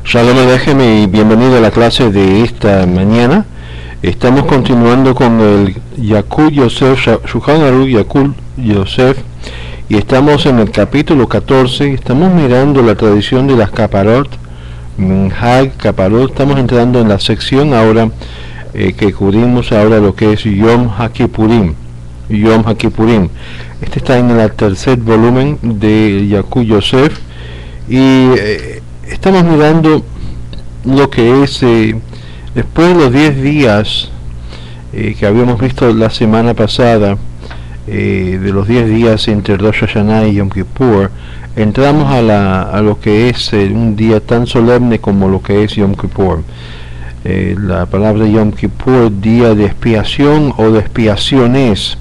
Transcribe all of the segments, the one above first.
Shalom Aleichem y bienvenido a la clase de esta mañana. Estamos continuando con el Yakul Yosef, Shulchan Aruch Yakul Yosef, y estamos en el capítulo 14. Estamos mirando la tradición de las Kaparot, Minhag, Kaparot. Estamos entrando en la sección ahora que cubrimos ahora lo que es Yom HaKippurim. Yom HaKippurim. Este está en el tercer volumen de Yakul Yosef y estamos mirando lo que es después de los 10 días que habíamos visto la semana pasada, de los 10 días entre Rosh Hashanah y Yom Kippur, entramos a lo que es un día tan solemne como lo que es Yom Kippur. La palabra Yom Kippur, día de expiación o de expiaciones.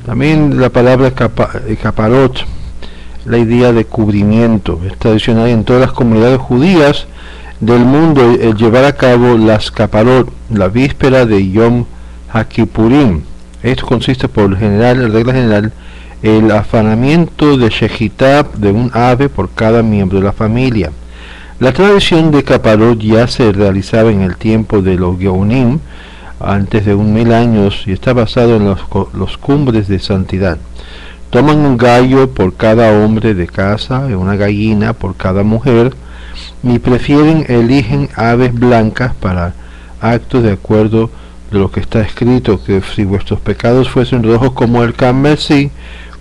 También la palabra Kaparot, la idea de cubrimiento. Es tradicional en todas las comunidades judías del mundo el llevar a cabo las Kaparot, la víspera de Yom HaKippurim. Esto consiste por regla general, el afanamiento de Shechitá de un ave por cada miembro de la familia. La tradición de Kaparot ya se realizaba en el tiempo de los Geonim, antes de 1000 años, y está basado en los cumbres de santidad. Toman un gallo por cada hombre de casa y una gallina por cada mujer, y eligen aves blancas para actos de acuerdo de lo que está escrito, que si vuestros pecados fuesen rojos como el carmesí,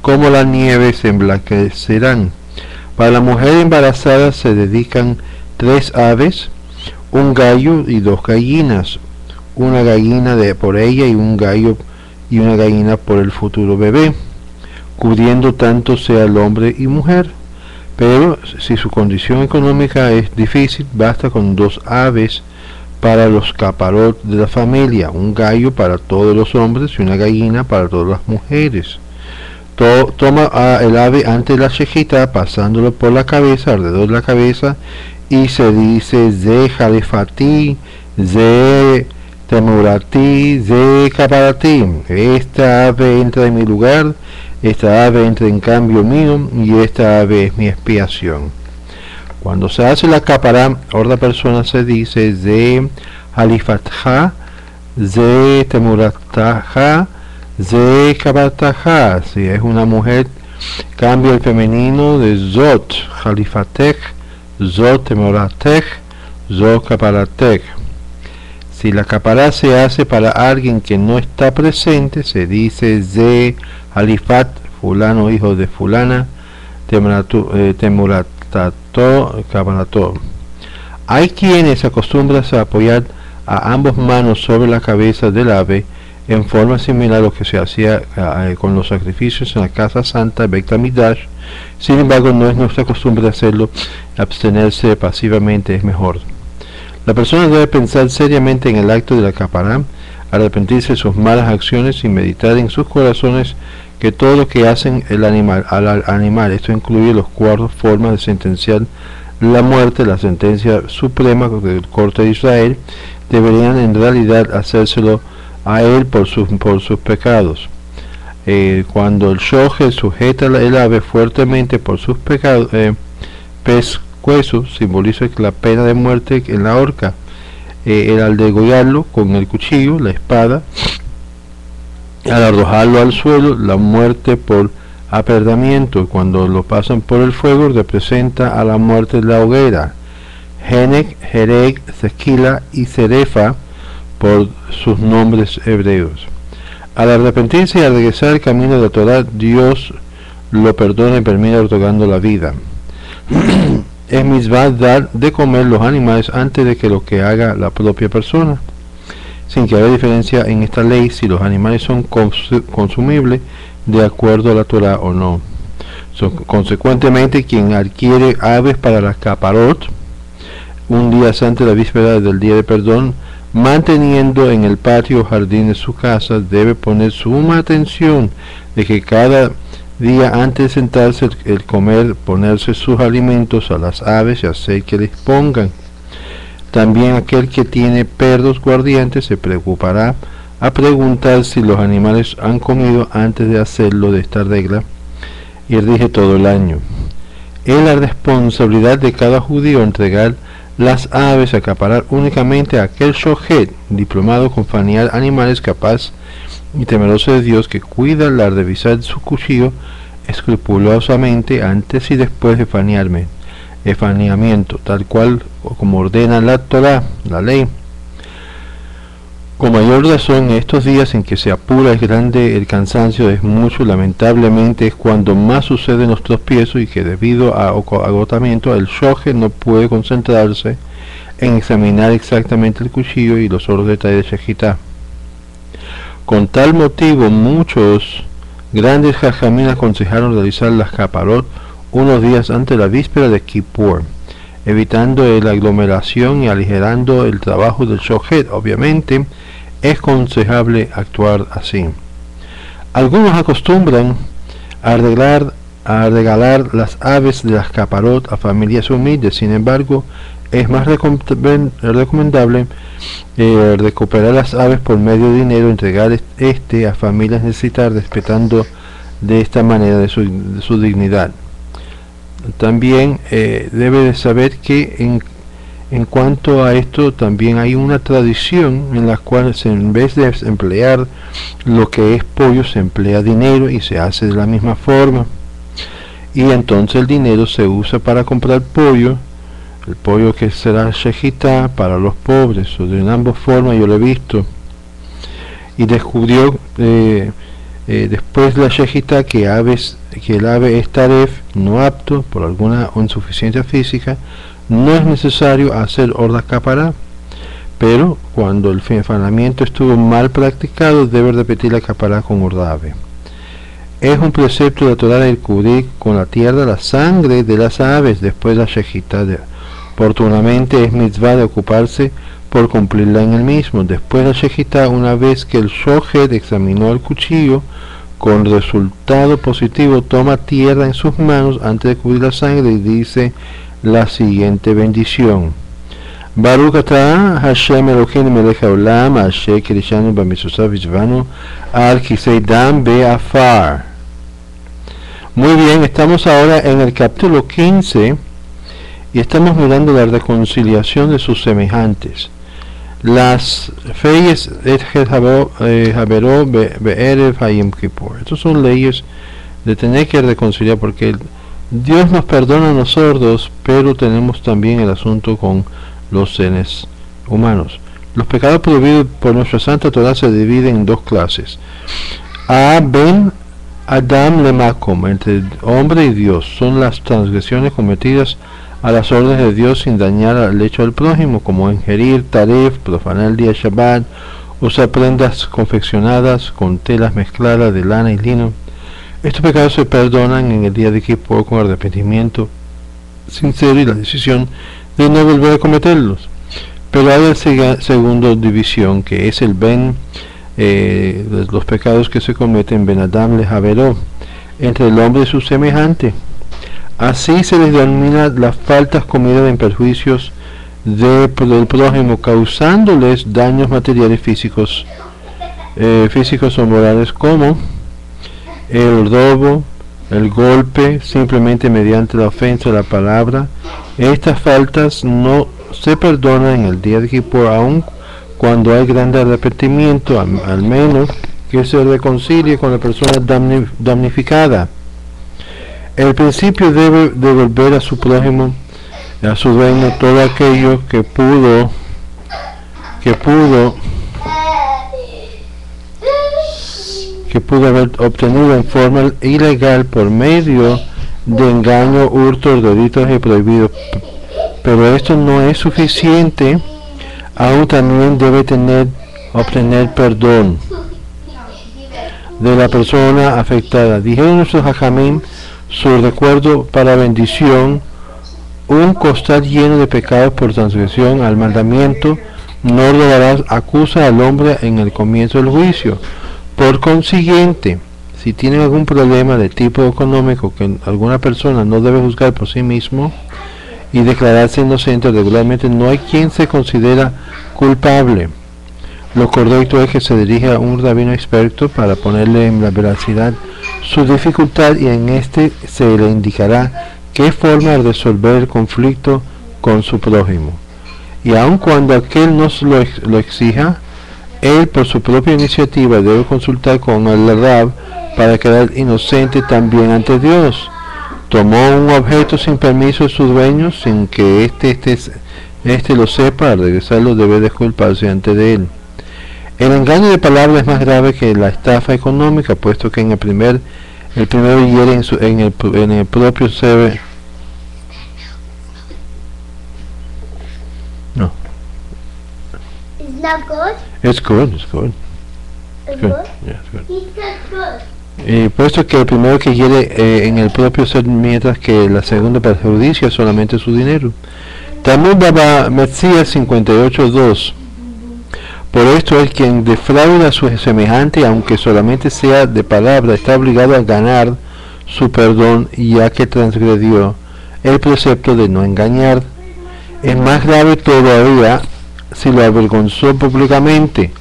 como la nieve se emblanquecerán. Para la mujer embarazada se dedican 3 aves, un gallo y 2 gallinas, una gallina por ella y un gallo y una gallina por el futuro bebé, cubriendo tanto sea el hombre y mujer. Pero si su condición económica es difícil, basta con 2 aves para los Kaparot de la familia, un gallo para todos los hombres y una gallina para todas las mujeres. Toma el ave antes de la shejita, pasándolo por la cabeza, alrededor de la cabeza, y se dice Ze Halifati, Ze Temurati, Ze Kaparati. Esta ave entra en mi lugar, esta ave entra en cambio mío, y esta ave es mi expiación. Cuando se hace la Kapará, otra persona se dice Ze Halifatja, Ze Temurataja, Ze Kaparataja. Si es una mujer, cambia el femenino de Zot Halifatej, Zot Temuratej, Zot Kaparatej. Si la Kapará se hace para alguien que no está presente, se dice Ze Halifat, fulano hijo de fulana, Temuratato, Kaparato. Hay quienes acostumbran a apoyar a ambas manos sobre la cabeza del ave en forma similar a lo que se hacía con los sacrificios en la casa santa Beit HaMikdash. Sin embargo, no es nuestra costumbre hacerlo. Abstenerse pasivamente es mejor. La persona debe pensar seriamente en el acto de la Kapará, arrepentirse de sus malas acciones y meditar en sus corazones que todo lo que hacen al animal, esto incluye los 4 formas de sentenciar la muerte, la sentencia suprema del Corte de Israel, deberían en realidad hacérselo a él por sus pecados. Cuando el shoje sujeta el ave fuertemente por sus pecados, pescuezo simboliza la pena de muerte en la horca. Al degollarlo con el cuchillo, la espada, al arrojarlo al suelo, la muerte por apedreamiento. Cuando lo pasan por el fuego, representa a la muerte de la hoguera. Henek, Hereg, Sequila y Cerefa por sus nombres hebreos. Al arrepentirse y al regresar al camino de la Torah, Dios lo perdona y permite otorgando la vida. Es misvah dar de comer los animales antes de que lo que haga la propia persona, sin que haya diferencia en esta ley si los animales son consumibles de acuerdo a la Torah o no. Consecuentemente, quien adquiere aves para las Kaparot un día antes de la víspera del día de perdón, manteniendo en el patio o jardín de su casa, debe poner suma atención de que cada día antes de sentarse el comer, ponerse sus alimentos a las aves y hacer que les pongan. También aquel que tiene perros guardiantes se preocupará a preguntar si los animales han comido antes de hacerlo de esta regla, y rige todo el año. Es la responsabilidad de cada judío entregar las aves, acaparar únicamente a aquel shohet diplomado con fanear animales capaz y temeroso de Dios, que cuida la revisar su cuchillo escrupulosamente antes y después de faneamiento, tal cual como ordena la Torah, la ley. Con mayor razón, en estos días en que se apura, es grande el cansancio, es mucho, lamentablemente es cuando más suceden los tropiezos, y que debido a agotamiento el shohet no puede concentrarse en examinar exactamente el cuchillo y los otros detalles de Shejitá. Con tal motivo, muchos grandes jajamín aconsejaron realizar las kaparot unos días antes de la víspera de Kippur, evitando la aglomeración y aligerando el trabajo del shohet. Obviamente es aconsejable actuar así. Algunos acostumbran a regalar las aves de las kaparot a familias humildes. Sin embargo, es más recomendable recuperar las aves por medio de dinero, entregar a familias necesitadas, respetando de esta manera de su dignidad. También debe de saber que en cuanto a esto, también hay una tradición en la cual en vez de emplear lo que es pollo, se emplea dinero, y se hace de la misma forma, y entonces el dinero se usa para comprar pollo, el pollo que será shejitá para los pobres, o de ambas formas. Yo lo he visto, y descubrió después la shejitá que el ave es taref, no apto por alguna insuficiencia física. No es necesario hacer orda capará, pero cuando el faneamiento estuvo mal practicado, debe repetir la capará con orda ave. Es un precepto de la Torah el cubrir con la tierra la sangre de las aves después de la shejitá. Oportunamente es mitzvah de ocuparse por cumplirla en el mismo. Después de la shejitá, una vez que el shohet examinó el cuchillo con resultado positivo, toma tierra en sus manos antes de cubrir la sangre y dice la siguiente bendición: Baruch atah Hashem Eloheinu melech haolam asher kirishanu b'mitzvotav v'tzivanu al kisei dam be'afar. Muy bien, estamos ahora en el capítulo 15 y estamos mirando la reconciliación de sus semejantes. Las feyes et haberó be'erev hayom kippur. Estas son leyes de tener que reconciliar, porque Dios nos perdona a nosotros, pero tenemos también el asunto con los seres humanos. Los pecados prohibidos por nuestra Santa Torah se dividen en dos clases: A ben Adam lemakom, entre hombre y Dios, son las transgresiones cometidas a las órdenes de Dios sin dañar al hecho del prójimo, como ingerir taref, profanar el día Shabbat, usar prendas confeccionadas con telas mezcladas de lana y lino. Estos pecados se perdonan en el día de Kippur con arrepentimiento sincero y la decisión de no volver a cometerlos. Pero hay la segunda división, que es el los pecados que se cometen ben Adam le haveró, entre el hombre y su semejante. Así se les denomina las faltas comidas en perjuicios del prójimo, causándoles daños materiales físicos o morales, como el robo, el golpe, simplemente mediante la ofensa de la palabra. Estas faltas no se perdonan en el día de Kippur, aun cuando hay gran arrepentimiento, al menos que se reconcilie con la persona damnificada. El principio debe devolver a su prójimo, a su dueño, todo aquello que pudo haber obtenido en forma ilegal por medio de engaño, hurto, delitos y prohibidos. Pero esto no es suficiente, aún también debe obtener perdón de la persona afectada. Dijeron nuestros hajamim, su recuerdo para bendición: un costal lleno de pecados por transgresión al mandamiento no robarás, acusa al hombre en el comienzo del juicio. Por consiguiente, si tienen algún problema de tipo económico que alguna persona no debe juzgar por sí mismo y declararse inocente, regularmente no hay quien se considera culpable. Lo correcto es que se dirija a un rabino experto para ponerle en la veracidad su dificultad, y en este se le indicará qué forma de resolver el conflicto con su prójimo. y aun cuando aquel nos lo exija, él por su propia iniciativa debe consultar con el Rab para quedar inocente también ante Dios. Tomó un objeto sin permiso de su dueño, sin que este lo sepa. Al regresarlo debe disculparse ante de él. El engaño de palabra es más grave que la estafa económica, puesto que el primero hiere en el propio ser. No. It's not good? It's good, it's good. It's Good. good? Yeah, it's good. He said good. Puesto que el primero que hiere en el propio ser, mientras que el segundo perjudicia solamente su dinero. Talmud Baba Metzia 58.2. Por esto el quien defrauda a su semejante, aunque solamente sea de palabra, está obligado a ganar su perdón, ya que transgredió el precepto de no engañar. Es más grave todavía si lo avergonzó públicamente.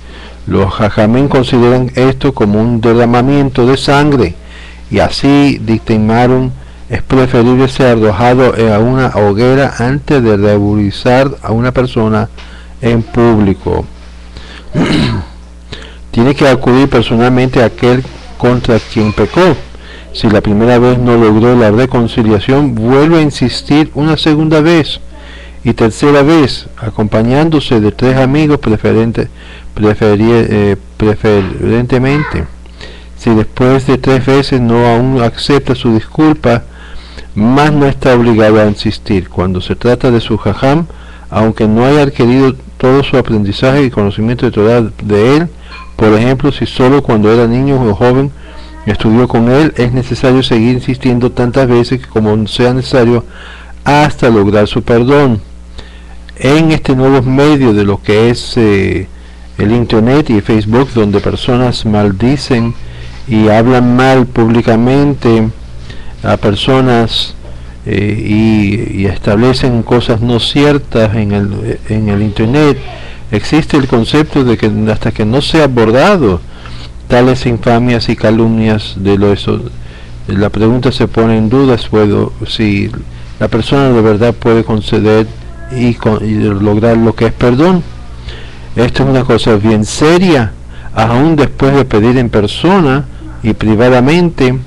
Los jajamín consideran esto como un derramamiento de sangre, y así dictaminaron: es preferible ser arrojado a una hoguera antes de reburizar a una persona en público. Tiene que acudir personalmente a aquel contra quien pecó. Si la primera vez no logró la reconciliación, vuelve a insistir una segunda vez y tercera vez, acompañándose de 3 amigos preferentemente. Si después de 3 veces no aún acepta su disculpa, más no está obligado a insistir. Cuando se trata de su jajam, aunque no haya adquirido todo su aprendizaje y conocimiento de Torah de él, por ejemplo, si solo cuando era niño o joven estudió con él, es necesario seguir insistiendo tantas veces como sea necesario hasta lograr su perdón. En este nuevo medio de lo que es el internet y Facebook, donde personas maldicen y hablan mal públicamente a personas y establecen cosas no ciertas en el internet, existe el concepto de que hasta que no sea abordado tales infamias y calumnias la pregunta se pone en duda si la persona de verdad puede conceder y lograr lo que es perdón. Esto es una cosa bien seria, aún después de pedir en persona y privadamente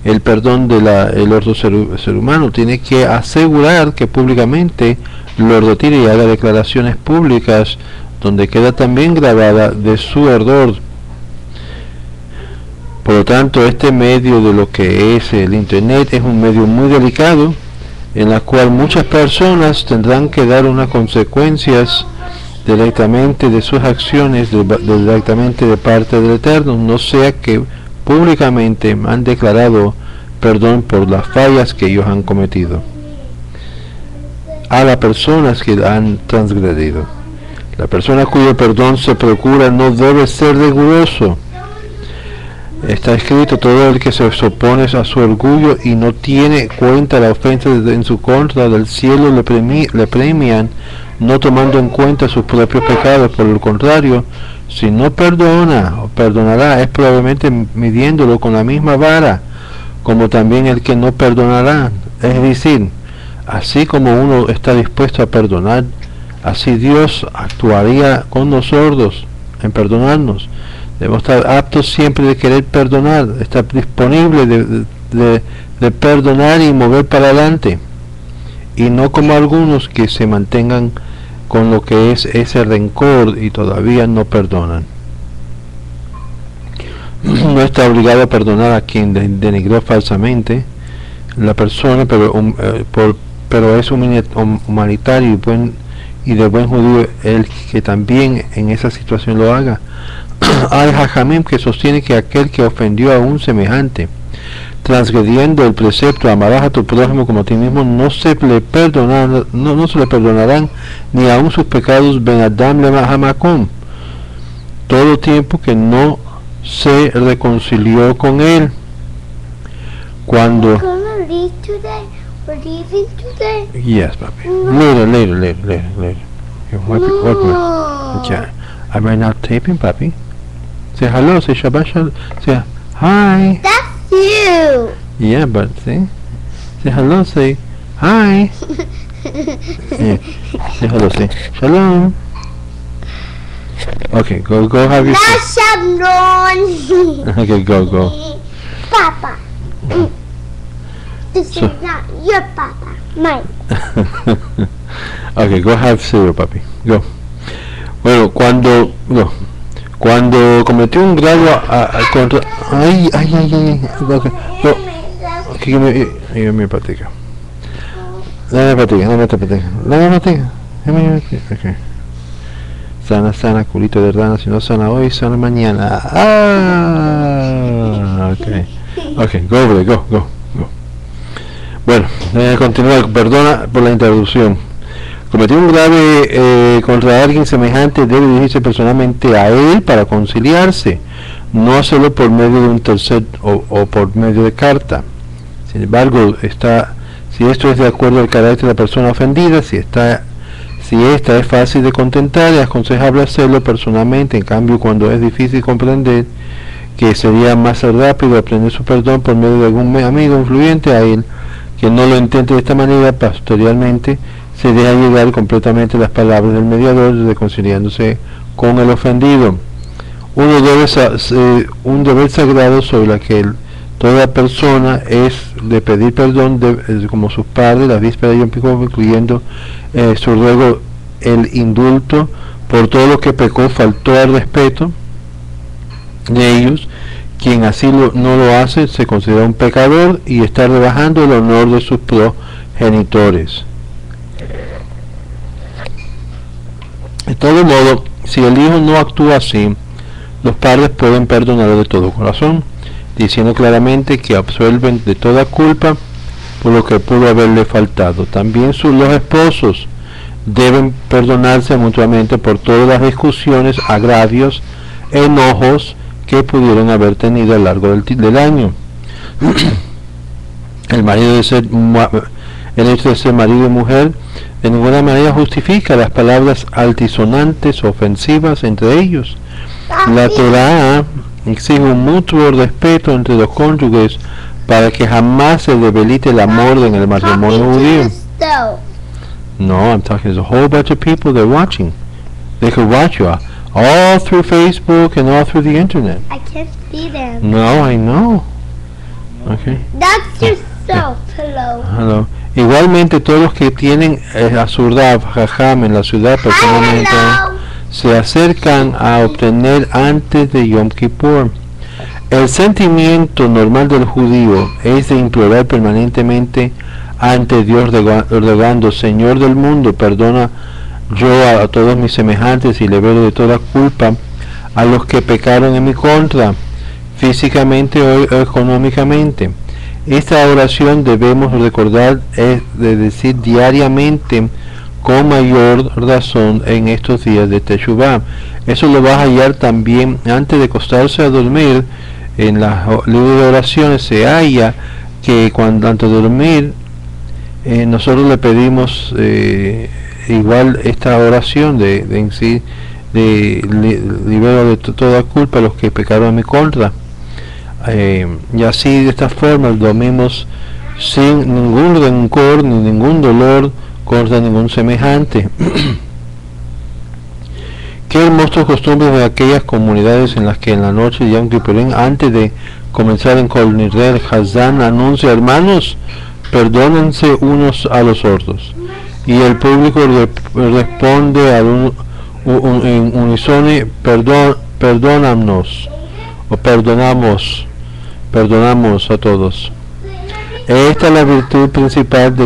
el perdón del otro ser humano. Tiene que asegurar que públicamente lo retire y haga declaraciones públicas donde queda también grabada de su error. Por lo tanto, este medio de lo que es el internet es un medio muy delicado, en la cual muchas personas tendrán que dar unas consecuencias directamente de sus acciones, directamente de parte del Eterno, no sea que públicamente han declarado perdón por las fallas que ellos han cometido a las personas que han transgredido. La persona cuyo perdón se procura no debe ser riguroso. Está escrito: todo el que se opone a su orgullo y no tiene cuenta la ofensa en su contra, del cielo le premian, no tomando en cuenta sus propios pecados. Por el contrario, si no perdona o perdonará, es probablemente midiéndolo con la misma vara, como también el que no perdonará. Es decir, así como uno está dispuesto a perdonar, así Dios actuaría con nosotros en perdonarnos. Debemos estar aptos siempre de querer perdonar, estar disponible de perdonar y mover para adelante, y no como algunos que se mantengan con lo que es ese rencor y todavía no perdonan. No está obligado a perdonar a quien denigró falsamente la persona, pero es humanitario y de buen judío el que también en esa situación lo haga. Hay jajamim que sostiene que aquel que ofendió a un semejante, transgrediendo el precepto amarás a tu prójimo como a ti mismo, no se le perdonarán ni aun sus pecados ben adam le mahamakom, todo tiempo que no se reconcilió con él. Cuando yes, papi. Later. Yeah. Am I not taping, papi? Say hello, say Shabbat Shalom, say hi. That's you. Yeah, but say hello, say hi. Yeah. Say hello, say shalom. Okay, go have your Not Shabnon. Okay, go. Papa. This So- is not your papa. Mine. Okay, go have cereal, papi. Go. Bueno, cuando cometió un grado contra... Ay. Okay, go. Okay, give me patica. Dame patica. Okay. Sana, culito de rana, si no sana hoy, sana mañana. Okay, go over there, go. Bueno, continuar, perdona por la interrupción. Cometió un grave contra alguien semejante, debe dirigirse personalmente a él para conciliarse, no hacerlo por medio de un tercer o por medio de carta. Sin embargo, si esto es de acuerdo al carácter de la persona ofendida, si esta es fácil de contentar, es aconsejable hacerlo personalmente. En cambio, cuando es difícil comprender, que sería más rápido obtener su perdón por medio de algún amigo influyente a él, que no lo intente de esta manera. Posteriormente se deja llegar completamente las palabras del mediador, reconciliándose con el ofendido. Un deber sagrado sobre la que toda persona es de pedir perdón, como sus padres, la víspera de Yom Kippur, incluyendo su ruego, el indulto por todo lo que pecó, faltó al respeto de ellos. Quien así no lo hace se considera un pecador y está rebajando el honor de sus progenitores. De todo modo, si el hijo no actúa así, los padres pueden perdonarlo de todo corazón, diciendo claramente que absuelven de toda culpa por lo que pudo haberle faltado. También los esposos deben perdonarse mutuamente por todas las discusiones, agravios, enojos que pudieron haber tenido a lo largo del año. El hecho de ser marido y mujer de ninguna manera justifica las palabras altisonantes, ofensivas entre ellos. La Torah exige un mutuo respeto entre los cónyuges para que jamás se debilite el amor en el matrimonio judío. No, I'm talking to a whole bunch of people that are watching. They could watch you all through Facebook and all through the internet. I can't see them. No, I know. Okay. That's yourself. Hello. Igualmente todos los que tienen a su Rav Jajam en la ciudad personalmente se acercan a obtener antes de Yom Kippur. El sentimiento normal del judío es de implorar permanentemente ante Dios, rogando: Señor del mundo, perdona yo a todos mis semejantes y libero de toda culpa a los que pecaron en mi contra, físicamente o económicamente. Esta oración debemos recordar es de decir diariamente con mayor razón en estos días de Teshuvah. Eso lo vas a hallar también antes de acostarse a dormir. En las libros de oraciones se halla que cuando antes de dormir nosotros le pedimos igual esta oración de libero de toda culpa a los que pecaron en mi contra. Y así de esta forma dormimos sin ningún rencor ni ningún dolor contra ningún semejante. Qué hermosas costumbres de aquellas comunidades en las que en la noche de Yom Kippur, antes de comenzar en Kol Nidre, Hazán anuncia: hermanos, perdónense unos a los otros. Y el público responde en unísono: perdónanos, o perdonamos a todos. Esta es la virtud principal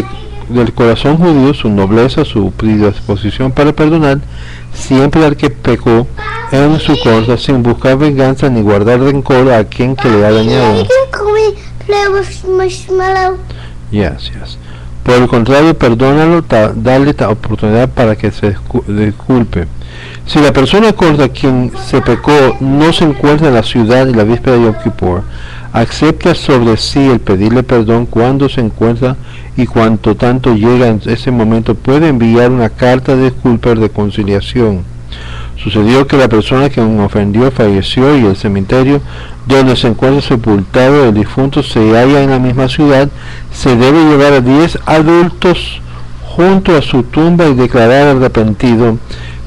del corazón judío, su nobleza, su predisposición para perdonar siempre al que pecó en su contra, sin buscar venganza ni guardar rencor a quien que le ha dañado. Yes. Por el contrario, perdónalo, dale la oportunidad para que se disculpe. Si la persona contra quien se pecó no se encuentra en la ciudad en la víspera de Yom Kippur, acepta sobre sí el pedirle perdón cuando se encuentra, y cuanto tanto llega en ese momento puede enviar una carta de disculpa y reconciliación. Sucedió que la persona que ofendió falleció y el cementerio donde se encuentra sepultado el difunto se halla en la misma ciudad. Se debe llevar a 10 adultos junto a su tumba y declarar arrepentido: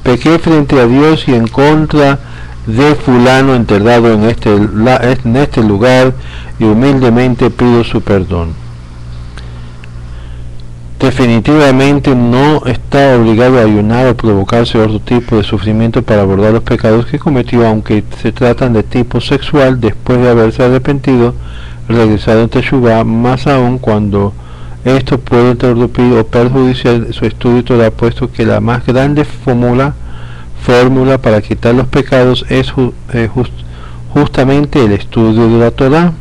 pequé frente a Dios y en contra de fulano enterrado en este lugar, y humildemente pido su perdón. Definitivamente no está obligado a ayunar o provocarse otro tipo de sufrimiento para abordar los pecados que cometió, aunque se tratan de tipo sexual, después de haberse arrepentido, regresado en Teshuvá, más aún cuando esto puede interrumpir o perjudiciar su estudio Torah, puesto que la más grande fórmula para quitar los pecados es justamente el estudio de la Torah.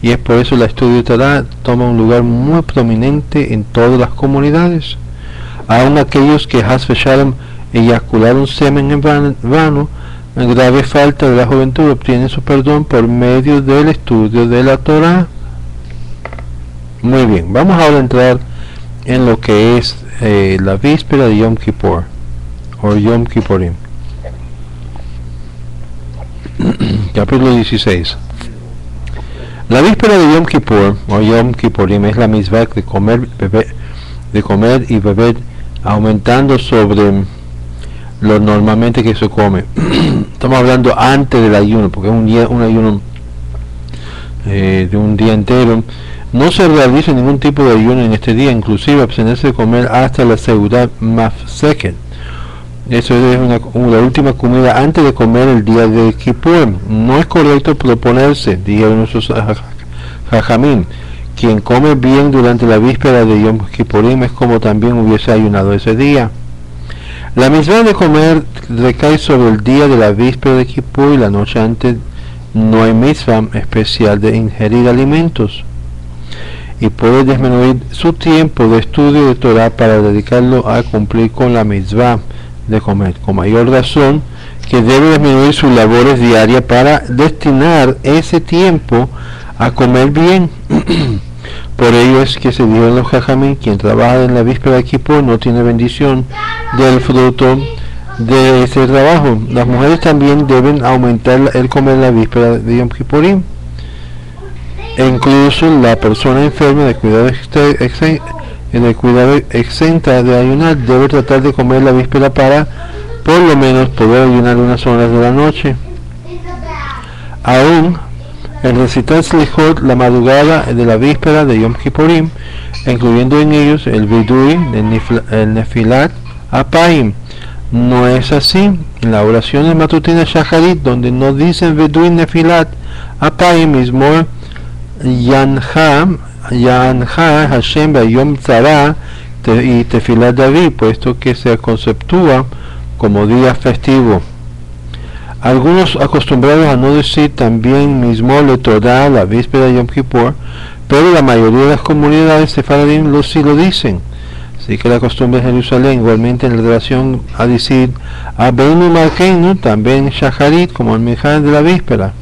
Y es por eso el estudio de Torah toma un lugar muy prominente en todas las comunidades. Aun aquellos que Has Shalom eyacularon semen en vano, en grave falta de la juventud, obtienen su perdón por medio del estudio de la Torah. Muy bien, vamos ahora a entrar en lo que es la víspera de Yom Kippur o Yom Kippurim. Capítulo 16. La víspera de Yom Kippur o Yom Kippurim es la misma de comer y beber, aumentando sobre lo normalmente que se come. Estamos hablando antes del ayuno, porque es un ayuno de un día entero. No se realiza ningún tipo de ayuno en este día, inclusive abstenerse de comer hasta la Seudat Mafseket. Eso es la última comida antes de comer el día de Kippur. No es correcto proponerse, dijeron nuestros Jajamim, quien come bien durante la víspera de Yom Kippurim es como también hubiese ayunado ese día. La misma de comer recae sobre el día de la víspera de Kippur y la noche antes. No hay mitzvah especial de ingerir alimentos, y puede disminuir su tiempo de estudio de Torah para dedicarlo a cumplir con la mitzvah de comer. Con mayor razón que debe disminuir sus labores diarias para destinar ese tiempo a comer bien. Por ello es que se dijo en los Jajamim: quien trabaja en la víspera de Kippur no tiene bendición del fruto de ese trabajo. Las mujeres también deben aumentar el comer en la víspera de Yom Kippurim. E incluso la persona enferma de cuidado exenta de ayunar debe tratar de comer la víspera para por lo menos poder ayunar unas horas de la noche. Aún el recitar Slichot la madrugada de la víspera de Yom Kippurim, incluyendo en ellos el Vidui, el Nefilat Apayim, no es así. En la oración de matutina Shacharit, donde no dicen Vidui Nefilat Apayim, mismo Yanha Hashem Bayom Tzara y Tefilat David, puesto que se conceptúa como día festivo. Algunos acostumbrados a no decir también mismo le Torah la víspera de Yom Kippur, pero la mayoría de las comunidades sefaradim sí lo dicen. Así que la costumbre de Jerusalén, igualmente en relación a decir Abeinu Malkeinu, también Shacharit, como el Minhaj de la víspera.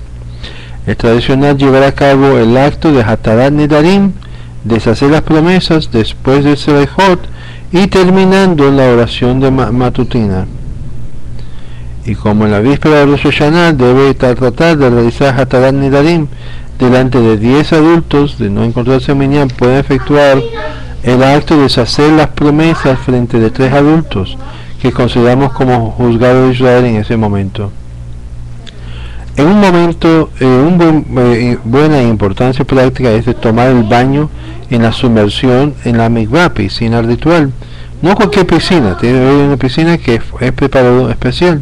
Es tradicional llevar a cabo el acto de Hatarat Nedarim, deshacer las promesas después del Selejot y terminando la oración de matutina. Y como en la víspera de Rosh Hashanah debe tratar de realizar Hatarat Nedarim delante de 10 adultos, de no encontrarse mañana, pueden efectuar el acto de deshacer las promesas frente de 3 adultos que consideramos como juzgados de Israel en ese momento. En un momento, buena importancia práctica es de tomar el baño en la sumersión en la mikvah, piscina ritual. No cualquier piscina, tiene que haber una piscina que es preparado especial.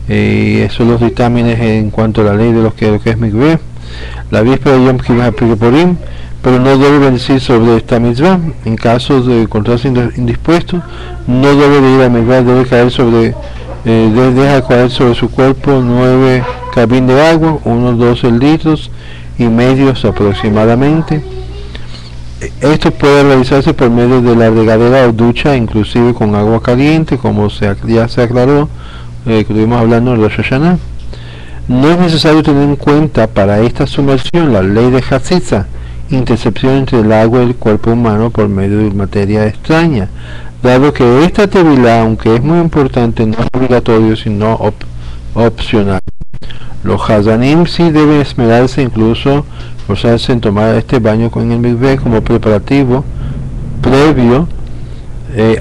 Esos son los dictámenes en cuanto a la ley de lo que es mikvah. La víspera de Yom Kippurim, pero no debe bendecir sobre esta mitzvah. En caso de encontrarse indispuesto, no debe de ir a mikvah, debe caer deja caer sobre su cuerpo 9 cabín de agua, unos 12 litros y medios aproximadamente. Esto puede realizarse por medio de la regadera o ducha, inclusive con agua caliente, como ya se aclaró, que estuvimos hablando en Rosh Hashanah. No es necesario tener en cuenta para esta sumersión la ley de Hatzitza, intercepción entre el agua y el cuerpo humano por medio de materia extraña, dado que esta tevilá, aunque es muy importante, no es obligatorio sino opcional. Los Hazanim sí deben esmerarse, incluso esforzarse en tomar este baño con el mikveh como preparativo previo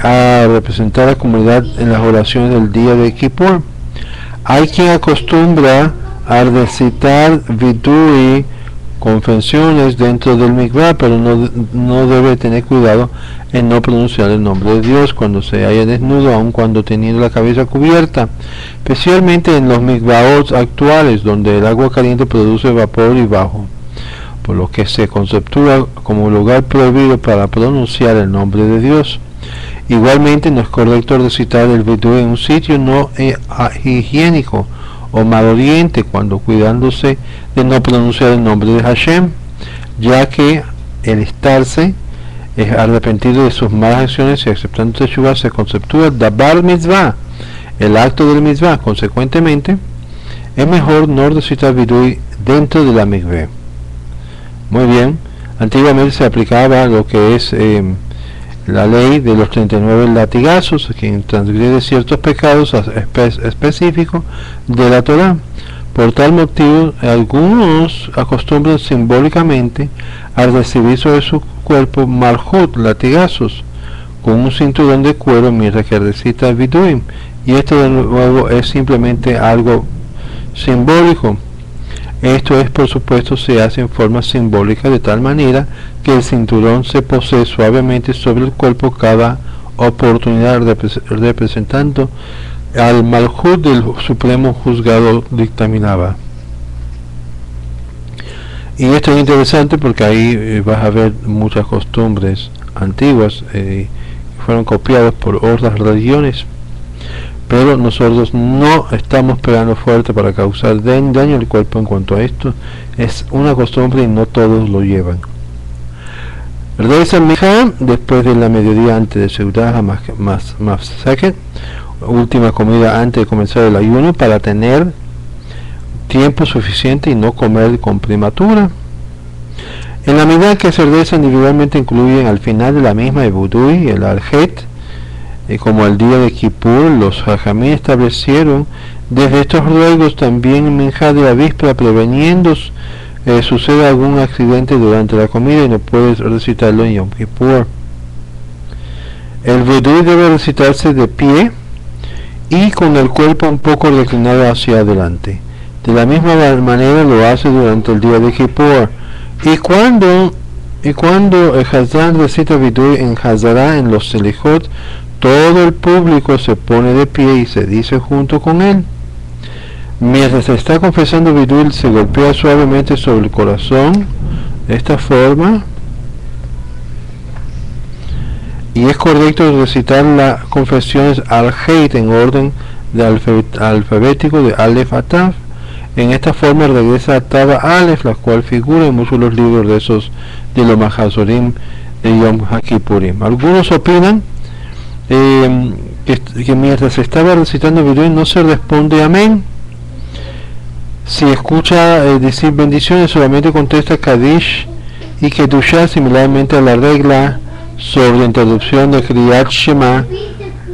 a representar a la comunidad en las oraciones del día de Kippur. Hay quien acostumbra a recitar vidui, confesiones dentro del mikvah, pero no debe tener cuidado en no pronunciar el nombre de Dios cuando se haya desnudo, aun cuando teniendo la cabeza cubierta, especialmente en los mikvaot actuales, donde el agua caliente produce vapor y bajo, por lo que se conceptúa como lugar prohibido para pronunciar el nombre de Dios. Igualmente no es correcto recitar el vidui en un sitio no higiénico o maloliente, cuando cuidándose de no pronunciar el nombre de Hashem, ya que el estarse es arrepentido de sus malas acciones y aceptando Teshuvah se conceptúa dabar mitzvah, el acto del mitzvah. Consecuentemente, es mejor no recitar vidui dentro de la mikveh. Muy bien, antiguamente se aplicaba lo que es la ley de los 39 latigazos, quien transgrede ciertos pecados específicos de la Torah. Por tal motivo, algunos acostumbran simbólicamente a recibir sobre su cuerpo malhut, latigazos, con un cinturón de cuero mientras que recita el vidui, y esto de nuevo es simplemente algo simbólico. Esto es, por supuesto, se hace en forma simbólica, de tal manera que el cinturón se posee suavemente sobre el cuerpo cada oportunidad, representando al malhut del supremo juzgado dictaminaba. Y esto es interesante porque ahí vas a ver muchas costumbres antiguas que fueron copiadas por otras religiones, pero nosotros no estamos pegando fuerte para causar daño al cuerpo en cuanto a esto. Es una costumbre y no todos lo llevan. Regresa Mija después de la mediodía antes de Seudah Mafseket, última comida antes de comenzar el ayuno, para tener tiempo suficiente y no comer con prematura. En la medida que se reza individualmente incluyen al final de la misma el Budui y el Aljet, como el día de Kippur, los Jajamí establecieron desde estos ruegos también en Minjá de la víspera, preveniendo suceda algún accidente durante la comida y no puedes recitarlo en Yom Kippur. El Budui debe recitarse de pie y con el cuerpo un poco reclinado hacia adelante. De la misma manera lo hace durante el día de Kippur. Y cuando el Hazan recita Vidui en Hazara, en los Selichot, todo el público se pone de pie y se dice junto con él. Mientras se está confesando Vidui, se golpea suavemente sobre el corazón de esta forma. Y es correcto recitar las confesiones al-Heit en orden de alfabético de Aleph a Tav. En esta forma regresa a Tava Aleph, la cual figura en muchos de los libros de esos de los Mahazorim de Yom HaKippurim. Algunos opinan que mientras se estaba recitando Vidui no se responde amén. Si escucha decir bendiciones, solamente contesta Kadish y Kedushá, similarmente a la regla sobre interrupción de Kriyat Shema,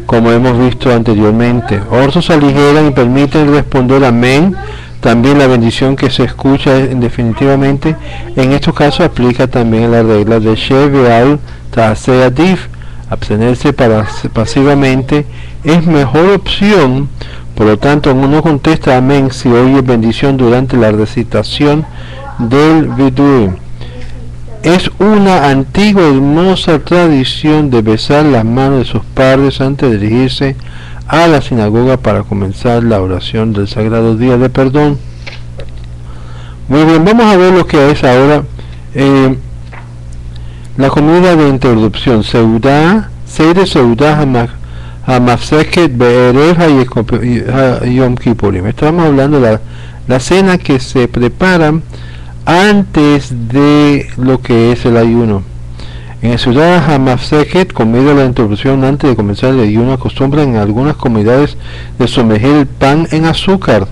como hemos visto anteriormente. Otros aligeran y permiten responder amén. También la bendición que se escucha definitivamente en estos casos aplica también la regla de Sheveal Ta'aseh Adif. Abstenerse pasivamente es mejor opción. Por lo tanto, uno contesta amén si oye bendición durante la recitación del Vidui. Es una antigua hermosa tradición de besar las manos de sus padres antes de dirigirse a la sinagoga para comenzar la oración del Sagrado Día de Perdón. Muy bien, vamos a ver lo que es ahora la comida de interrupción. Seudah, Seire Seudah HaMafseket Be'erev Yom Kippurim. Estamos hablando de la cena que se prepara antes de lo que es el ayuno. En el Seudah HaMafseket, comida de la interrupción antes de comenzar el ayuno, acostumbran en algunas comunidades de sumergir el pan en azúcar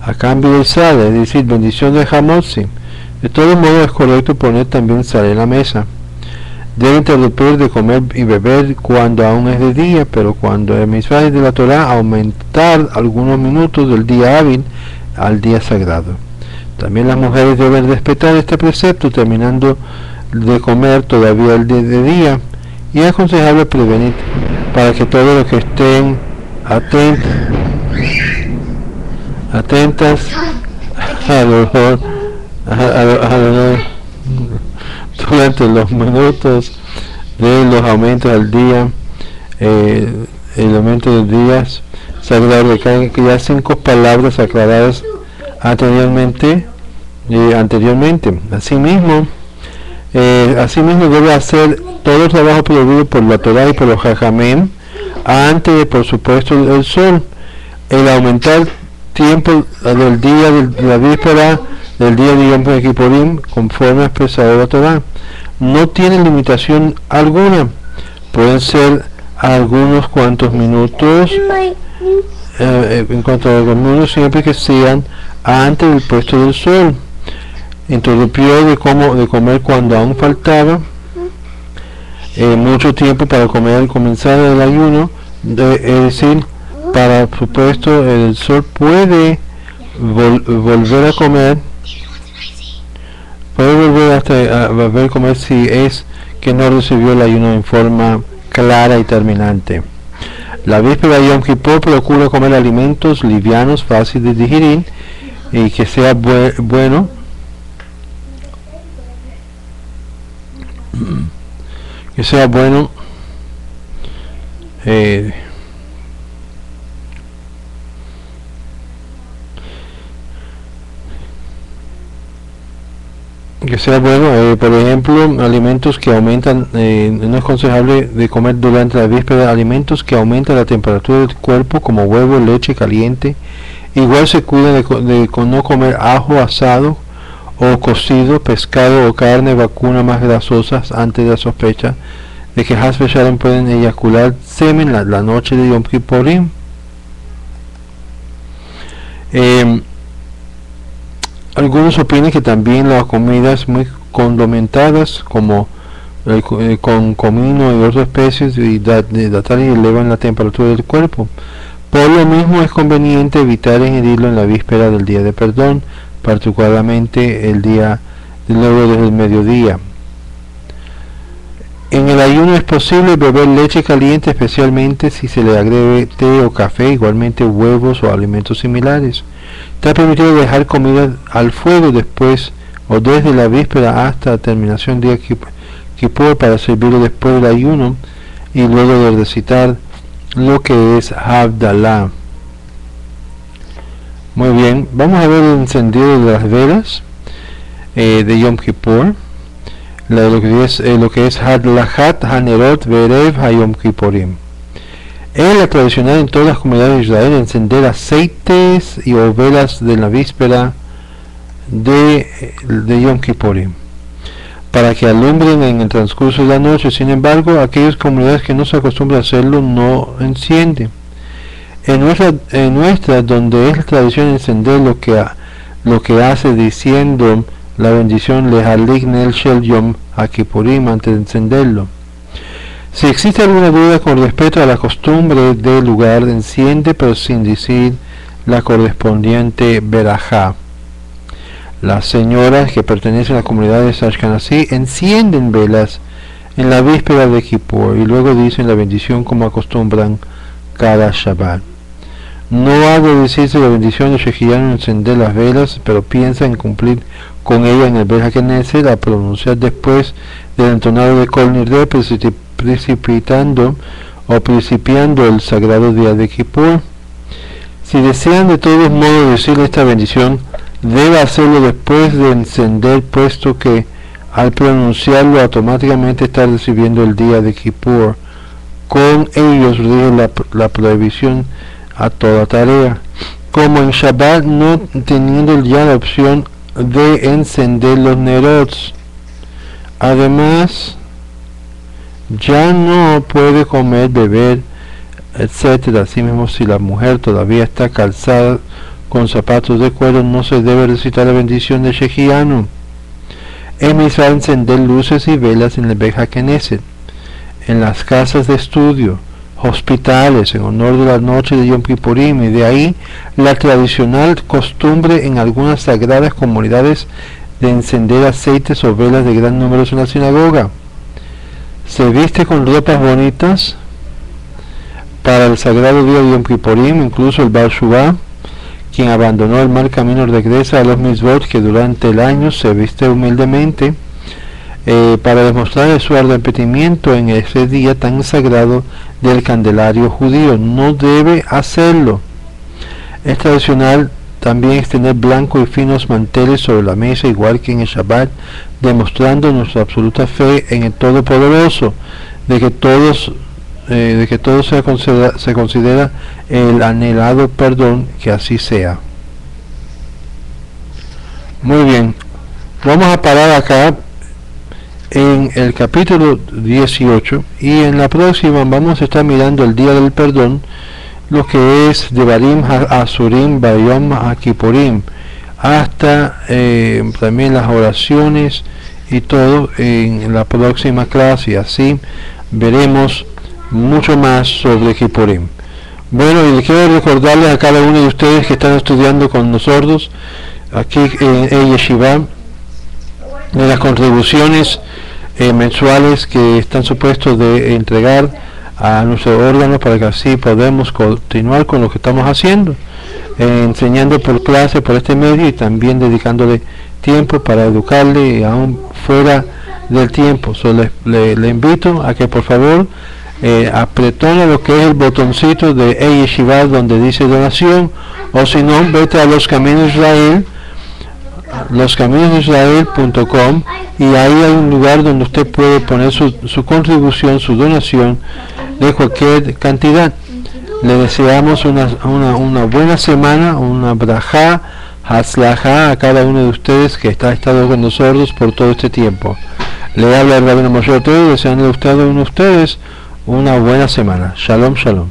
a cambio de sal, es decir, bendición de Hamotzi. De todos modos es correcto poner también sal en la mesa. Debe interrumpir de comer y beber cuando aún es de día, pero cuando el mitzvah de la Torah, aumentar algunos minutos del día hábil al día sagrado. También las mujeres deben respetar este precepto, terminando de comer todavía el de día, y es aconsejable prevenir para que todos los que estén atentas al olor durante los minutos de los aumentos al día, el aumento de días sagrados, que ya 5 palabras aclaradas anteriormente. Asimismo debe hacer todo el trabajo prohibido por la Torah y por los Jajamim antes de, por supuesto, el sol. El aumentar tiempo del día de la víspera del día de Yom Kippurim, conforme expresado la Torah, no tiene limitación alguna. Pueden ser algunos cuantos minutos, en cuanto a los minutos, siempre que sean antes del puesto del sol. Interrumpió de comer cuando aún faltaba mucho tiempo para comenzar el ayuno, es decir, para supuesto el sol puede volver a comer, volver a comer si es que no recibió el ayuno en forma clara y terminante. La víspera de Yom Kippur procura comer alimentos livianos, fáciles de digerir y que sea bueno. Que sea bueno por ejemplo, alimentos que aumentan, no es aconsejable de comer durante la víspera alimentos que aumentan la temperatura del cuerpo, como huevo, leche caliente. Igual se cuida de no comer ajo asado o cocido, pescado o carne vacuna más grasosas antes de la sospecha de que Has V'Shalom pueden eyacular semen la noche de Yom Kippurim. Algunos opinan que también las comidas muy condimentadas como con comino y otras especies de elevan la temperatura del cuerpo. Por lo mismo es conveniente evitar ingerirlo en la víspera del día de perdón, particularmente el día luego del mediodía. En el ayuno es posible beber leche caliente, especialmente si se le agregue té o café, igualmente huevos o alimentos similares. Está permitido dejar comida al fuego después o desde la víspera hasta la terminación del día Kippur para servirlo después del ayuno y luego de recitar lo que es Havdalah. Muy bien, vamos a ver el encendido de las velas de Yom Kippur, lo que es Hadlahat Hanerot Verev Hayom Kippurim. Es la tradicional en todas las comunidades de Israel encender aceites y o velas de la víspera de Yom Kippurim para que alumbren en el transcurso de la noche. Sin embargo, aquellas comunidades que no se acostumbran a hacerlo no encienden. En nuestra donde es la tradición encender lo que hace diciendo la bendición Lehalik Nel Shel Yom HaKippurim antes de encenderlo. Si existe alguna duda con respecto a la costumbre del lugar, enciende pero sin decir la correspondiente Berajá. Las señoras que pertenecen a la comunidad de Ashkenazí encienden velas en la víspera de Kippur y luego dicen la bendición como acostumbran cada Shabbat. No ha de decirse la bendición de Shehianu encender las velas, pero piensa en cumplir con ella en el Beit HaKnesset a pronunciar después del entonado de Kol Nireh, principiando el sagrado día de Kippur. Si desean de todos modos decir esta bendición, debe hacerlo después de encender, puesto que al pronunciarlo automáticamente está recibiendo el día de Kippur. Con ellos rige la prohibición a toda tarea, como en Shabbat, no teniendo ya la opción de encender los nerots. Además, ya no puede comer, beber, etc. Asimismo, si la mujer todavía está calzada con zapatos de cuero, no se debe recitar la bendición de Shehianu. Es mismo encender luces y velas en el Beit HaKnesset, en las casas de estudio, hospitales, en honor de la noche de Yom Kippurim, y de ahí la tradicional costumbre en algunas sagradas comunidades de encender aceites o velas de gran número en la sinagoga. se viste con ropas bonitas para el sagrado día de Yom Kippurim. Incluso el Baal Shuvah, quien abandonó el mal camino, regresa a los mitzvot, que durante el año se viste humildemente para demostrar su arrepentimiento en ese día tan sagrado del candelario judío. No debe hacerlo. Es tradicional también extender blancos y finos manteles sobre la mesa, igual que en el Shabbat, demostrando nuestra absoluta fe en el Todopoderoso, de que todo se considera el anhelado perdón, que así sea. Muy bien, vamos a parar acá en el capítulo 18, y en la próxima vamos a estar mirando el día del perdón, lo que es Devarim Asurim Bayom HaKippurim, hasta también las oraciones y todo en la próxima clase, y así veremos mucho más sobre Kippurim. Bueno, y quiero recordarles a cada uno de ustedes que están estudiando con nosotros aquí en Yeshiva, de las contribuciones mensuales que están supuestos de entregar a nuestro órgano, para que así podamos continuar con lo que estamos haciendo, enseñando por clase, por este medio, y también dedicándole tiempo para educarle aún fuera del tiempo. Le invito a que por favor apretone lo que es el botoncito de Yeshiva donde dice donación, o si no, vete a Los Caminos de Israel, loscaminosdeisrael.com, y ahí hay un lugar donde usted puede poner su contribución, su donación de cualquier cantidad. Le deseamos una buena semana, una brajá, hatzlajá a cada uno de ustedes que ha estado con nosotros por todo este tiempo. Le habla el Rabino Moshe Otero, deseando a ustedes una buena semana. Shalom, shalom.